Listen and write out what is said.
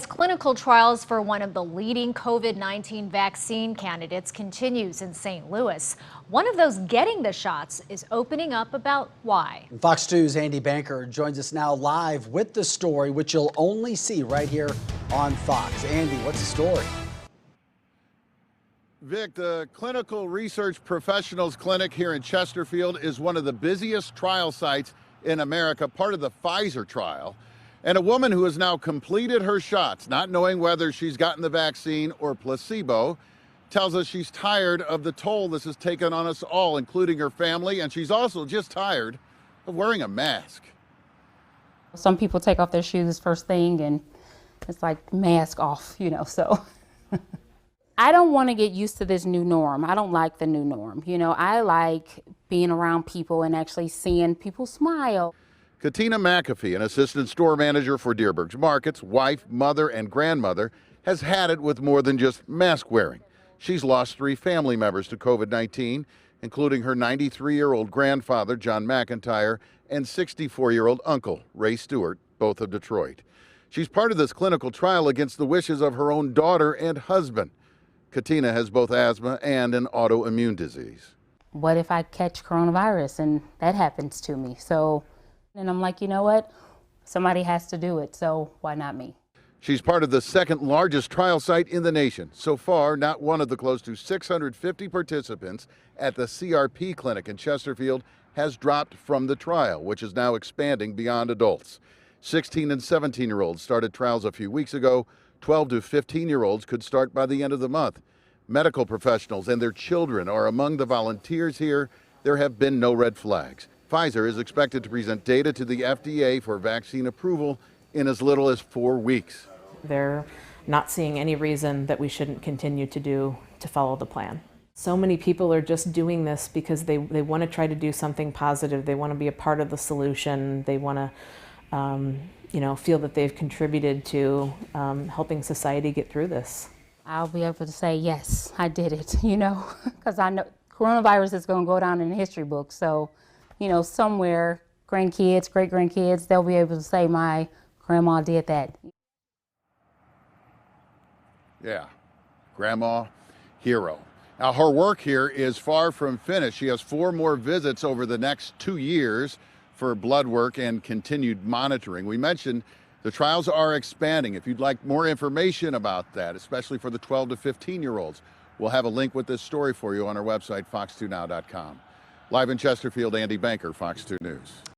Clinical trials for one of the leading COVID-19 vaccine candidates continues in St. Louis. One of those getting the shots is opening up about why. Fox 2's Andy Banker joins us now live with the story, which you'll only see right here on Fox. Andy, what's the story? Vic, the Clinical Research Professionals Clinic here in Chesterfield is one of the busiest trial sites in America, part of the Pfizer trial. And a woman who has now completed her shots, not knowing whether she's gotten the vaccine or placebo, tells us she's tired of the toll this has taken on us all, including her family, and she's also just tired of wearing a mask. Some people take off their shoes first thing and it's like mask off, so. I don't want to get used to this new norm. I don't like the new norm. I like being around people and actually seeing people smile. Katina McAfee, an assistant store manager for Deerbergs Markets, wife, mother, and grandmother, has had it with more than just mask wearing. She's lost 3 family members to COVID-19, including her 93-year-old grandfather, John McIntyre, and 64-year-old uncle, Ray Stewart, both of Detroit. She's part of this clinical trial against the wishes of her own daughter and husband. Katina has both asthma and an autoimmune disease. What if I catch coronavirus and that happens to me? And I'm like, you know what? Somebody has to do it, so why not me? She's part of the second largest trial site in the nation. So far, not one of the close to 650 participants at the CRP clinic in Chesterfield has dropped from the trial, which is now expanding beyond adults. 16 and 17-year-olds started trials a few weeks ago. 12 to 15-year-olds could start by the end of the month. Medical professionals and their children are among the volunteers here. There have been no red flags. Pfizer is expected to present data to the FDA for vaccine approval in as little as 4 weeks. They're not seeing any reason that we shouldn't continue to follow the plan. So many people are just doing this because they want to try to do something positive. They want to be a part of the solution. They want to feel that they've contributed to helping society get through this. I'll be able to say, yes, I did it, because I know coronavirus is going to go down in the history books. So, somewhere, grandkids, great-grandkids, they'll be able to say, my grandma did that. Yeah, grandma, hero. Now, her work here is far from finished. She has 4 more visits over the next 2 years for blood work and continued monitoring. We mentioned the trials are expanding. If you'd like more information about that, especially for the 12 to 15-year-olds, we'll have a link with this story for you on our website, fox2now.com. Live in Chesterfield, Andy Banker, Fox 2 News.